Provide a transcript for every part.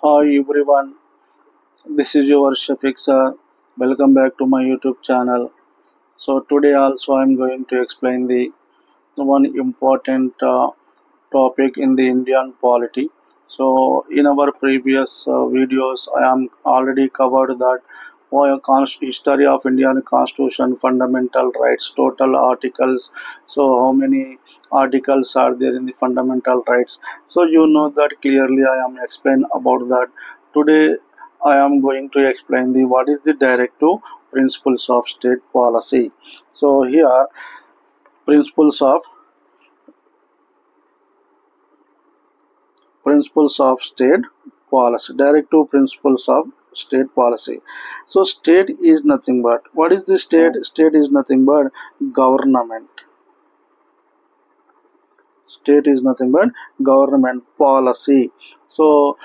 Hi everyone, this is your Shafiq sir. Welcome back to my YouTube channel. So today also I'm going to explain the one important topic in the Indian polity. So in our previous videos, I am already covered that history of Indian Constitution, fundamental rights, total articles. So how many articles are there in the fundamental rights? So you know that clearly. I am explain about that. Today I am going to explain the what is the directive principles of state policy. So here principles of state policy, directive principles of state policy. So state is nothing but, what is the state is nothing but government. State is nothing but government policy. So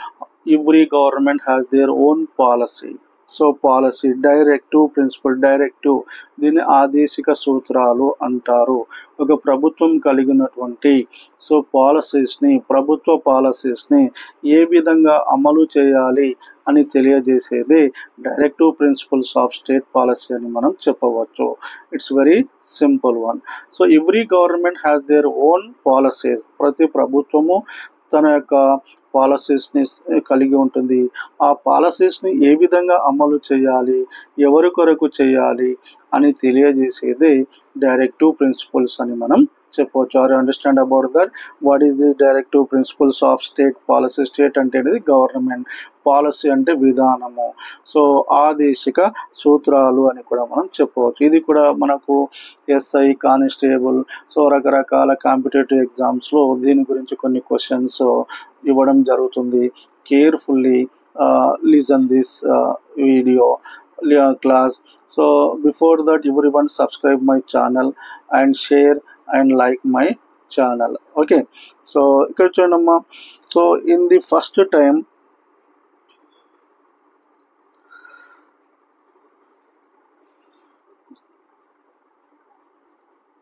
every government has their own policy. So policy directive principle, directive దీన్ని ఆదేశిక సూత్రాలు అంటారు. ఒక ప్రభుత్వం కలిగినటువంటి పాలసీస్ని, ప్రభుత్వ పాలసీస్ని ఏ విధంగా అమలు చేయాలి అని తెలియజేసేది directive principles of state policy అని మనం చెప్పవచ్చు. It's very simple one. So every government has their own policies. ప్రతి ప్రభుత్వము తన యొక్క పాలసీస్ని కలిగి ఉంటుంది. ఆ పాలసీస్ని ఏ విధంగా అమలు చేయాలి, ఎవరి కొరకు చేయాలి అని తెలియజేసేదే డైరెక్టివ్ ప్రిన్సిపల్స్ అని మనం చెప్పవచ్చు. Our understand about that what is the directive principles of state policy. State అంటే గవర్నమెంట్, పాలసీ అంటే విధానము. సో ఆదేశిక సూత్రాలు అని కూడా మనం చెప్పవచ్చు. ఇది కూడా మనకు ఎస్ఐ, కానిస్టేబుల్, సో రకరకాల కాంపిటేటివ్ ఎగ్జామ్స్లో దీని గురించి కొన్ని క్వశ్చన్స్ ఇవ్వడం జరుగుతుంది. Carefully listen this video class. So before that, everyone subscribe my channel and share and like my channel. Okay, so ఇక్కడ చూడమ్మా. So in the first time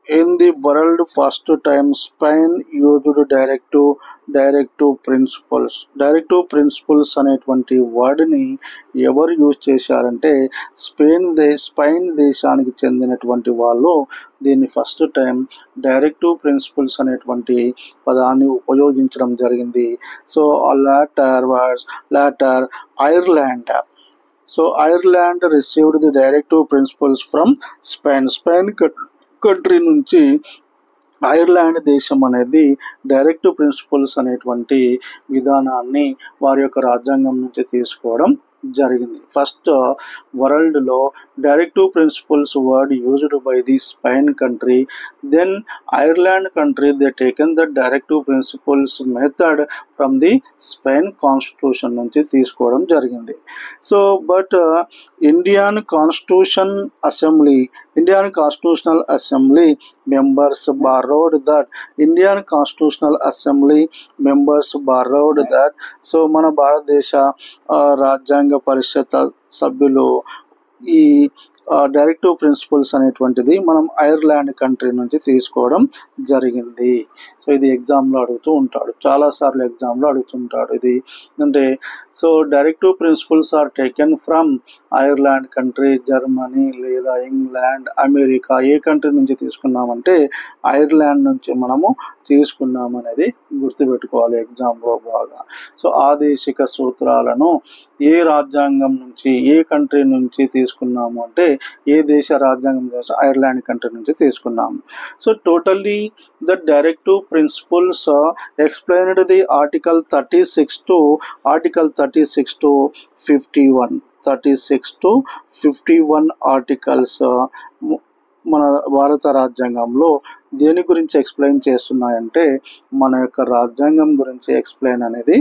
in the world, first time Spain used directive principles అనేటువంటి వర్డ్ని ఎవరు use చేశారంటే Spain దేశానికి చెందినటువంటి వాళ్ళు దీన్ని first time directive principles అనేటువంటి పదాన్ని ఉపయోగించడం జరిగింది. So later Ireland. So Ireland received the directive principles from Spain country నుంచి ఐర్లాండ్ దేశం అనేది డైరెక్టివ్ ప్రిన్సిపల్స్ అనేటువంటి విధానాన్ని వారి యొక్క రాజ్యాంగం నుంచి తీసుకోవడం జరిగింది. ఫస్ట్ వరల్డ్లో directive principles word used by the Spain country. Then Ireland country they taken the directive principles method from the Spain constitution నుంచి తీసుకోవడం జరిగింది. So but Indian constitutional assembly members borrowed that. సో మన భారతదేశ రాజ్యాంగ పరిషత్ సభ్యులు ఈ డైరెక్టివ్ ప్రిన్సిపల్స్ అనేటువంటిది మనం ఐర్లాండ్ కంట్రీ నుంచి తీసుకోవడం జరిగింది. సో ఇది ఎగ్జామ్లో అడుగుతూ ఉంటాడు, చాలాసార్లు ఎగ్జామ్లో అడుగుతుంటాడు ఇది. అంటే so directive principles are taken from Ireland country, Germany లేదా ఇంగ్లాండ్, అమెరికా. ఏ కంట్రీ నుంచి తీసుకున్నామంటే ఐర్లాండ్ నుంచి మనము తీసుకున్నాం అనేది గుర్తుపెట్టుకోవాలి ఎగ్జామ్లో బాగా. సో ఆదేశిక సూత్రాలను ఏ రాజ్యాంగం నుంచి, ఏ కంట్రీ నుంచి తీసుకున్నాము అంటే ఏ దేశ రాజ్యాంగం నుంచి, ఐర్లాండ్ కంట్రీ నుంచి తీసుకున్నాము. So totally the directive principles explained the article 36 to 51 articles మన భారత రాజ్యాంగంలో దేని గురించి ఎక్స్ప్లెయిన్ చేస్తున్నాయంటే మన యొక్క రాజ్యాంగం గురించి ఎక్స్ప్లెయిన్ అనేది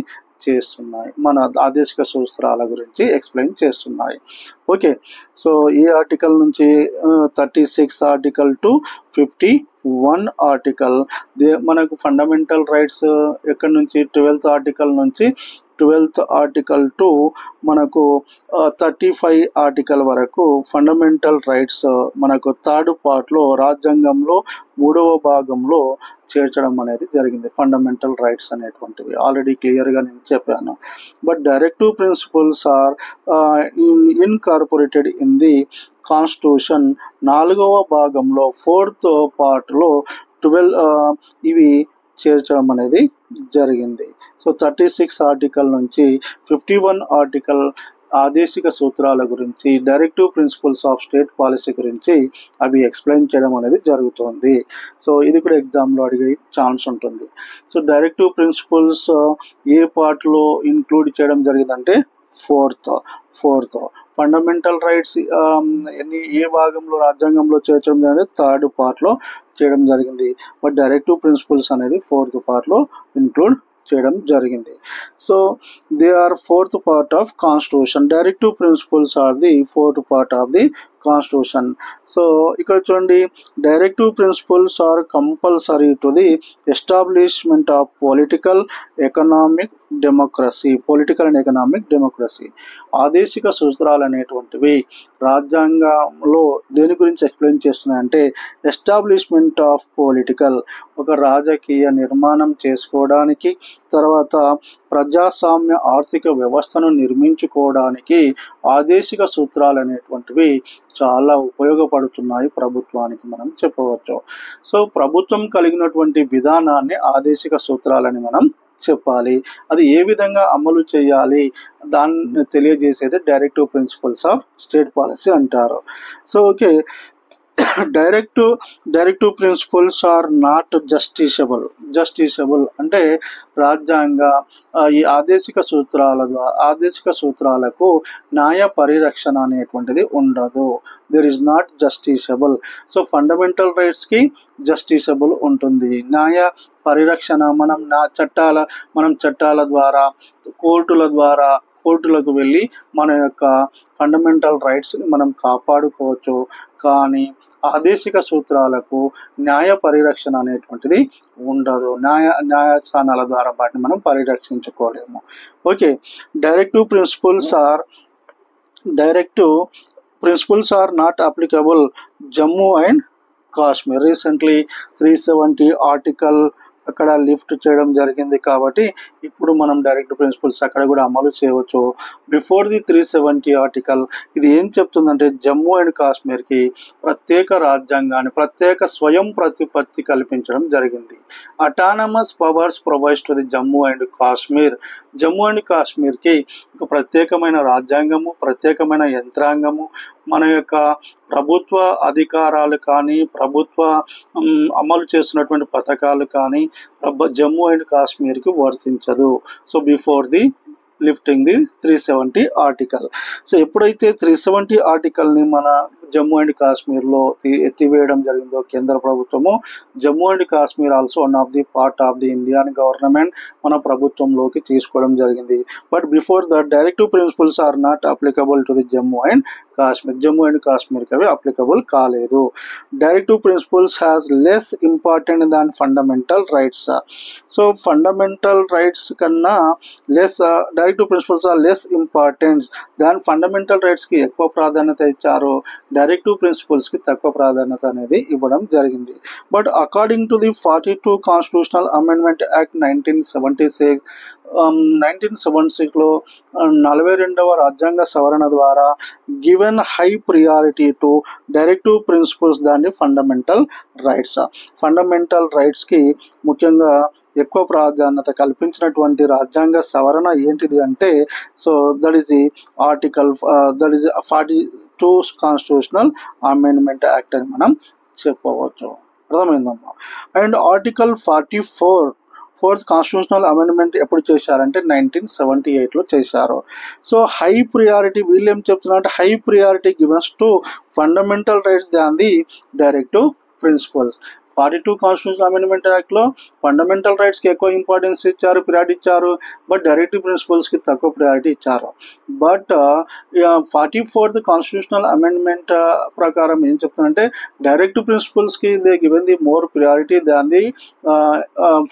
చేస్తున్నాయి, మన ఆదేశిక సూత్రాల గురించి ఎక్స్ప్లెయిన్ చేస్తున్నాయి. ఓకే, సో ఈ ఆర్టికల్ నుంచి 36 ఆర్టికల్ టు 51 ఆర్టికల్ మనకు ఫండమెంటల్ రైట్స్ ఎక్కడి నుంచి 12th ఆర్టికల్ నుంచి 12th ఆర్టికల్ టు మనకు 35 ఆర్టికల్ వరకు ఫండమెంటల్ రైట్స్ మనకు థర్డ్ పార్ట్లో రాజ్యాంగంలో 3వ భాగంలో చేర్చడం అనేది జరిగింది. ఫండమెంటల్ రైట్స్ అనేటువంటివి ఆల్రెడీ క్లియర్గా నేను చెప్పాను. But directive principles are incorporated in the constitution 4వ భాగంలో 4th పార్ట్లో 12 ఇవి చేర్చడం అనేది జరిగింది. సో 36 ఆర్టికల్ నుంచి 51 ఆర్టికల్ ఆదేశిక సూత్రాల గురించి, directive principles of state policy గురించి అవి ఎక్స్ప్లెయిన్ చేయడం అనేది జరుగుతుంది. సో ఇది కూడా ఎగ్జామ్లో అడిగే ఛాన్స్ ఉంటుంది. సో డైరెక్టివ్ ప్రిన్సిపల్స్ ఏ పార్ట్లో ఇంక్లూడ్ చేయడం జరిగిందంటే ఫోర్త్. ఫండమెంటల్ రైట్స్ ఏ భాగంలో రాజ్యాంగంలో చేర్చడం జరిగింది? థర్డ్ పార్ట్లో చేయడం జరిగింది. బట్ డైరెక్టివ్ ప్రిన్సిపల్స్ అనేది 4th పార్ట్లో ఇంక్లూడ్ చేయడం జరిగింది. So they are 4th part of constitution. Directive principles are the 4th part of the constitution. So ఇక్కడ చూడండి, directive principles are compulsory to the establishment of political and economic democracy. ఆదేశిక సూత్రాలు అనేటువంటివి రాజ్యాంగంలో దేని గురించి ఎక్స్ప్లెయిన్ చేస్తున్నాయంటే ఎస్టాబ్లిష్మెంట్ ఆఫ్ పొలిటికల్, ఒక రాజకీయ నిర్మాణం చేసుకోవడానికి, తర్వాత ప్రజాస్వామ్య ఆర్థిక వ్యవస్థను నిర్మించుకోవడానికి ఆదేశిక సూత్రాలు అనేటువంటివి చాలా ఉపయోగపడుతున్నాయి ప్రభుత్వానికి మనం చెప్పవచ్చు. సో ప్రభుత్వం కలిగినటువంటి విధానాన్ని ఆదేశిక సూత్రాలని మనం చెప్పాలి. అది ఏ విధంగా అమలు చేయాలి దాన్ని తెలియజేసేది directive principles of state policy అంటారు. So okay, directive principles are not justiciable అంటే రాజ్యాంగ ఈ ఆదేశిక సూత్రాలకు న్యాయ పరిరక్షణ అనేటువంటిది ఉండదు. There is not justiciable. So fundamental rights కి జస్టిసబుల్ ఉంటుంది. న్యాయ పరిరక్షణ మనం చట్టాల ద్వారా కోర్టులకు వెళ్ళి మన యొక్క ఫండమెంటల్ రైట్స్ మనం కాపాడుకోవచ్చు. కానీ ఆదేశిక సూత్రాలకు న్యాయ పరిరక్షణ అనేటువంటిది ఉండదు. న్యాయస్థానాల ద్వారా వాటిని మనం పరిరక్షించుకోలేము. Okay, directive principles are not applicable Jammu and Kashmir. Recently 370 article అక్కడ లిఫ్ట్ చేయడం జరిగింది కాబట్టి ఇప్పుడు మనం డైరెక్ట్ ప్రిన్సిపల్స్ అక్కడ కూడా అమలు చేయవచ్చు. బిఫోర్ ది 370 ఆర్టికల్ ఇది ఏం చెప్తుందంటే జమ్మూ అండ్ కాశ్మీర్కి ప్రత్యేక రాజ్యాంగాన్ని, ప్రత్యేక స్వయం ప్రతిపత్తి కల్పించడం జరిగింది. Autonomous powers provides to the Jammu and కాశ్మీర్కి ఒక ప్రత్యేకమైన రాజ్యాంగము, ప్రత్యేకమైన యంత్రాంగము, మన యొక్క ప్రభుత్వ అధికారాలు కానీ ప్రభుత్వ అమలు చేస్తున్నటువంటి పథకాలు కానీ జమ్మూ అండ్ కాశ్మీర్కి వర్తించదు. So before the lifting the 370 article. So ఎప్పుడైతే 370 ఆర్టికల్ని మన జమ్మూ అండ్ కాశ్మీర్లో ఎత్తివేయడం జరిగిందో కేంద్ర ప్రభుత్వము, Jammu and Kashmir also one of the part of the Indian government మన ప్రభుత్వంలోకి తీసుకోవడం జరిగింది. But before the directive principles are not applicable to the Jammu and కాశ్మీర్కి అవి అప్లికబుల్ కాలేదు. Directive principles has less important than fundamental rights. So fundamental rights కన్నా directive principles are less important than fundamental రైట్స్కి ఎక్కువ ప్రాధాన్యత ఇచ్చారు, డైరెక్టివ్ ప్రిన్సిపల్స్కి తక్కువ ప్రాధాన్యత అనేది ఇవ్వడం జరిగింది. But according to the 42 constitutional amendment act 1976లో 42వ రాజ్యాంగ సవరణ ద్వారా given high priority to directive principles దాన్ని ఫండమెంటల్ రైట్స్కి ముఖ్యంగా ఎక్కువ ప్రాధాన్యత కల్పించినటువంటి రాజ్యాంగ సవరణ ఏంటిది అంటే so that is the article 42 constitutional amendment act అని మనం చెప్పవచ్చు. అర్థమైందమ్మా. అండ్ ఆర్టికల్ 44 కాన్స్టిట్యూషనల్ అమెండ్మెంట్ ఎప్పుడు చేశారంటే 1978లో చేశారు. సో హై ప్రియారిటీ వీళ్ళు ఏం చెప్తున్నారంటే high priority givens to fundamental rights than the directive principles. 42 constitution amendment యాక్ట్లో ఫండమెంటల్ రైట్స్కి ఎక్కువ ఇంపార్టెన్స్ ఇచ్చారు, ప్రియారిటీ ఇచ్చారు. బట్ డైరెక్టివ్ ప్రిన్సిపల్స్కి తక్కువ ప్రియారిటీ ఇచ్చారు. బట్ 44th కాన్స్టిట్యూషనల్ అమెండ్మెంట్ ప్రకారం ఏం చెప్తుందంటే డైరెక్టివ్ ప్రిన్సిపల్స్కి they given the more priority than the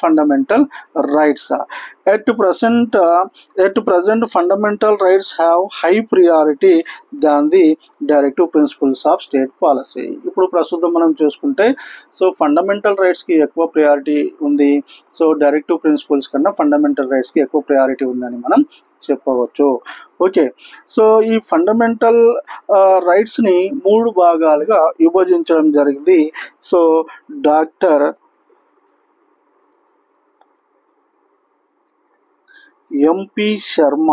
fundamental rights. At present, fundamental rights have high priority than the directive principles of state policy. ఇప్పుడు ప్రస్తుతం మనం చూసుకుంటే సో ఫండమెంటల్ రైట్స్కి ఎక్కువ ప్రియారిటీ ఉంది. సో డైరెక్టివ్ ప్రిన్సిపల్స్ కన్నా ఫండమెంటల్ రైట్స్కి ఎక్కువ ప్రియారిటీ ఉందని మనం చెప్పవచ్చు. ఓకే, సో ఈ ఫండమెంటల్ రైట్స్ని 3 భాగాలుగా విభజించడం జరిగింది. So doctor MP Sharma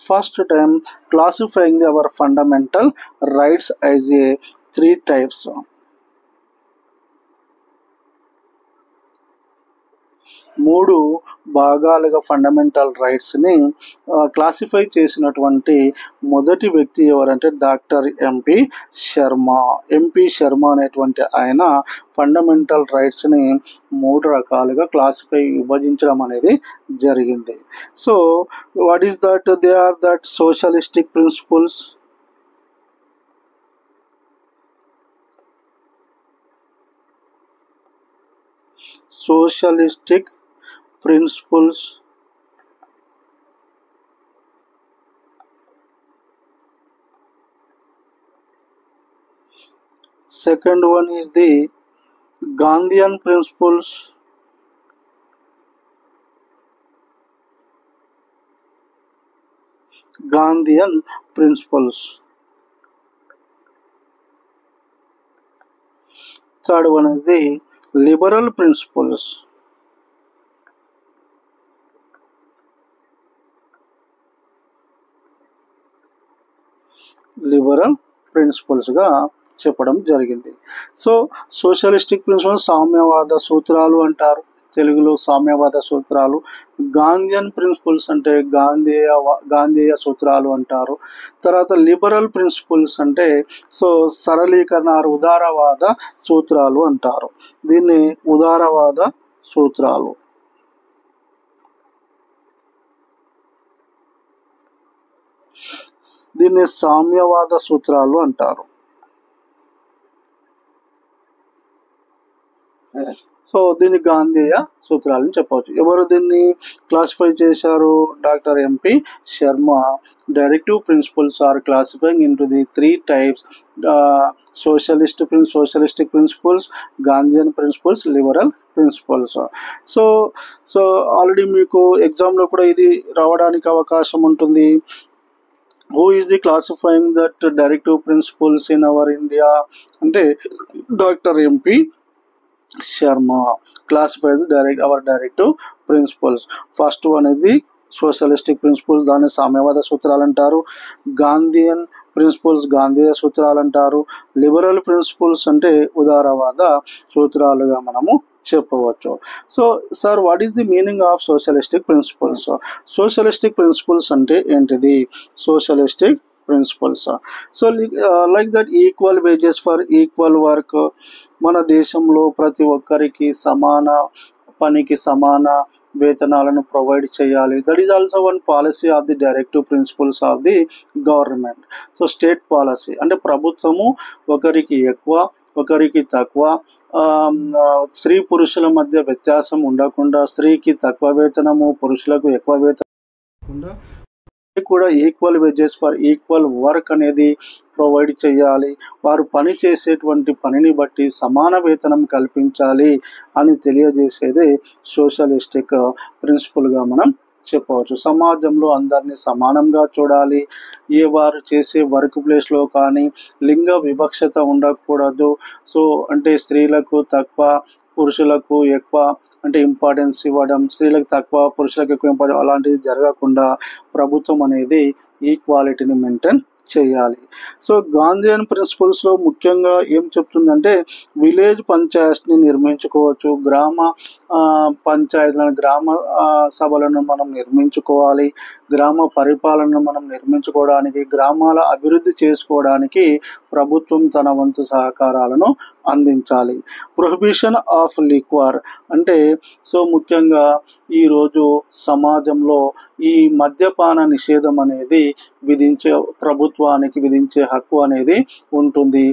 first time classifying our fundamental rights as a 3 types. 3 భాగాలుగా ఫండమెంటల్ రైట్స్ని క్లాసిఫై చేసినటువంటి మొదటి వ్యక్తి ఎవరంటే doctor MP Sharma. MP Sharma అనేటువంటి ఆయన ఫండమెంటల్ రైట్స్ని 3 రకాలుగా విభజించడం అనేది జరిగింది. So what is that? They are that socialistic principles, second one is the Gandhian principles, third one is the liberal principles. గా చెప్పడం జరిగింది. సో సోషలిస్టిక్ ప్రిన్సిపల్స్ సామ్యవాద సూత్రాలు అంటారు, తెలుగులో సామ్యవాద సూత్రాలు. గాంధీయన్ ప్రిన్సిపల్స్ అంటే గాంధేయ సూత్రాలు అంటారు. తర్వాత లిబరల్ ప్రిన్సిపల్స్ అంటే సో సరళీకరణ ఉదారవాద సూత్రాలు అంటారు. దీన్ని ఉదారవాద సూత్రాలు. దీన్ని సామ్యవాద సూత్రాలు అంటారు. సో దీన్ని గాంధేయ సూత్రాలని చెప్పవచ్చు. ఎవరు దీన్ని క్లాసిఫై చేశారు? Doctor MP Sharma. Directive principles are classifying into the 3 types: socialistic principles, Gandhian principles, liberal principles. So already మీకు ఎగ్జామ్లో కూడా ఇది రావడానికి అవకాశం ఉంటుంది. Who is the classifying that directive principles in our India? అంటే doctor MP Sharma classifies our directive principles. First one is the socialistic principles, దాన్ని సామ్యవాద సూత్రాలు అంటారు. గాంధీయన్ ప్రిన్సిపల్స్ గాంధేయ సూత్రాలు అంటారు. లిబరల్ ప్రిన్సిపల్స్ అంటే ఉదారవాద సూత్రాలుగా మనము చెప్పవచ్చు. So sir, what is the meaning of socialistic principles? Socialistic principles అంటే ఏంటిది? Socialistic principles so like that equal wages for equal work. మన దేశంలో ప్రతి ఒక్కరికి సమాన పనికి సమాన వేతనాలను ప్రొవైడ్ చేయాలి. That is also one policy of the directive principles of the government. So state policy అంటే ప్రభుత్వము ఒకరికి ఎక్కువ ఒకరికి తక్కువ, స్త్రీ పురుషుల మధ్య వ్యత్యాసం ఉండకుండా, స్త్రీకి తక్కువ వేతనము పురుషులకు ఎక్కువ వేతనం కూడా equal wages for equal work అనేది ప్రొవైడ్ చేయాలి. వారు పని చేసేటువంటి పనిని బట్టి సమాన వేతనం కల్పించాలి అని తెలియజేసేదే సోషలిస్టిక్ ప్రిన్సిపల్గా మనం చెప్పవచ్చు. సమాజంలో అందరినీ సమానంగా చూడాలి. వారు చేసే వర్క్ ప్లేస్లో కానీ లింగ వివక్షత ఉండకూడదు. సో అంటే స్త్రీలకు తక్కువ పురుషులకు ఎక్కువ అంటే ఇంపార్టెన్స్ ఇవ్వడం, స్త్రీలకు తక్కువ పురుషులకు ఎక్కువ ఇంపార్టెన్స్, అలాంటిది జరగకుండా ప్రభుత్వం అనేది ఈక్వాలిటీని మెయింటైన్ చేయాలి. సో గాంధీయన్ ప్రిన్సిపల్స్లో ముఖ్యంగా ఏం చెప్తుందంటే విలేజ్ పంచాయత్ని నిర్మించుకోవచ్చు, గ్రామ పంచాయతీలను గ్రామ సభలను మనం నిర్మించుకోవాలి, గ్రామ పరిపాలనను మనం నిర్మించుకోవడానికి, గ్రామాల అభివృద్ధి చేసుకోవడానికి ప్రభుత్వం తన వంతు సహకారాలను అందించాలి. ప్రొహిబిషన్ ఆఫ్ లిక్వర్ అంటే సో ముఖ్యంగా ఈరోజు సమాజంలో ఈ మద్యపాన నిషేధం అనేది ప్రభుత్వానికి విధించే హక్కు అనేది ఉంటుంది.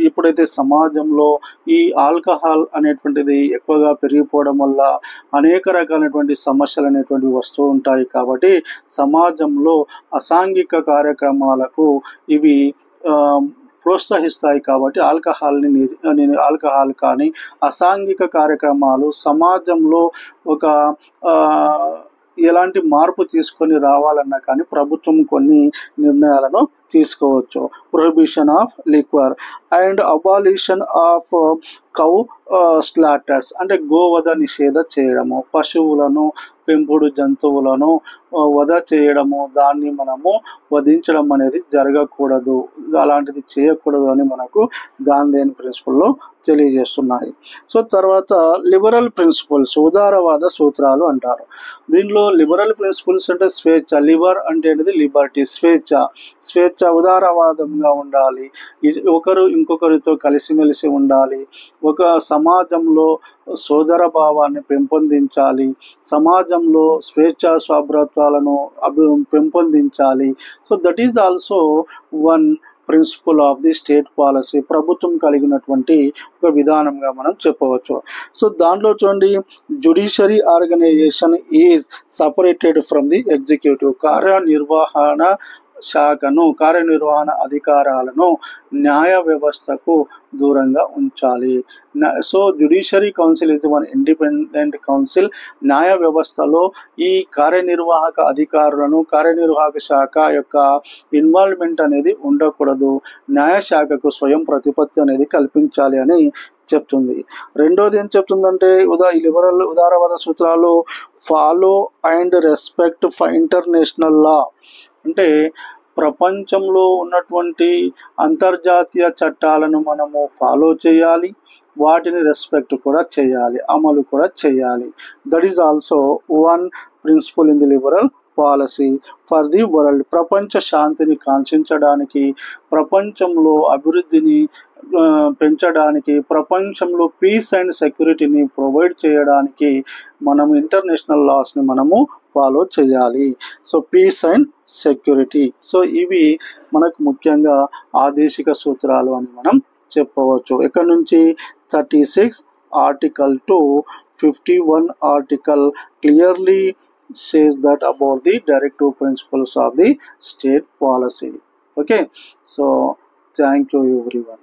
ఎప్పుడైతే సమాజంలో ఈ ఆల్కహాల్ అనేటువంటిది ఎక్కువగా పెరిగిపోవడం వల్ల అనేక రకాలైనటువంటి సమస్యలు అనేటువంటివి వస్తూ ఉంటాయి. కాబట్టి సమాజంలో అసాంఘిక కార్యక్రమాలకు ఇవి ప్రోత్సహిస్తాయి. కాబట్టి ఆల్కహాల్ కానీ అసాంఘిక కార్యక్రమాలు సమాజంలో ఒక ఎలాంటి మార్పు తీసుకొని రావాలన్నా కానీ ప్రభుత్వం కొన్ని నిర్ణయాలను తీసుకోవచ్చు. Prohibition of liquor and abolition of cow slaughters అంటే గోవధ నిషేధ చేయడము, పశువులను పెంపుడు జంతువులను వధ చేయడము, దాన్ని మనము వధించడం అనేది జరగకూడదు, అలాంటిది చేయకూడదు అని మనకు గాంధీయన్ ప్రిన్సిపల్లో తెలియజేస్తున్నాయి. సో తర్వాత లిబరల్ ప్రిన్సిపల్స్, ఉదారవాద సూత్రాలు అంటారు. దీనిలో లిబరల్ ప్రిన్సిపల్స్ అంటే స్వేచ్ఛ, లిబర్ అంటే లిబర్టీ, స్వేచ్ఛ ఉదారవాదంగా ఉండాలి, ఒకరు ఇంకొకరితో కలిసిమెలిసి ఉండాలి, ఒక సమాజంలో సోదర భావాన్ని పెంపొందించాలి, సమాజంలో స్వేచ్ఛా స్వాభ్రత్వాలను పెంపొందించాలి. So that is also one principle of the state policy, ప్రభుత్వం కలిగినటువంటి ఒక విధానంగా మనం చెప్పవచ్చు. సో దాంట్లో చూడండి, judiciary organisation is separated from the executive, కార్యనిర్వహణ అధికారాలను న్యాయ వ్యవస్థకు దూరంగా ఉంచాలి. So judiciary council is one independent council. న్యాయ వ్యవస్థలో ఈ కార్యనిర్వాహక అధికారులను, కార్యనిర్వాహక శాఖ యొక్క ఇన్వాల్వ్మెంట్ అనేది ఉండకూడదు, న్యాయశాఖకు స్వయం ప్రతిపత్తి అనేది కల్పించాలి అని చెప్తుంది. రెండోది ఏం చెప్తుందంటే ఉదారవాద సూత్రాలు follow and respect for international law అంటే ప్రపంచంలో ఉన్నటువంటి అంతర్జాతీయ చట్టాలను మనము ఫాలో చేయాలి, వాటిని రెస్పెక్ట్ కూడా చేయాలి, అమలు కూడా చేయాలి. That is also one principle in the liberal policy for the world. ప్రపంచ శాంతిని కాంక్షించడానికి, ప్రపంచంలో అభివృద్ధిని పెంచడానికి, ప్రపంచంలో పీస్ అండ్ సెక్యూరిటీని ప్రొవైడ్ చేయడానికి మనం ఇంటర్నేషనల్ లాస్ని మనము ఫాలో చేయాలి. So peace and security, so ఇవి మనకు ముఖ్యంగా ఆదేశిక సూత్రాలు అని మనం చెప్పవచ్చు. ఇక్కడ నుంచి 36 article to 51 article clearly says that about the directive principles of the state policy. Okay, so thank you everyone.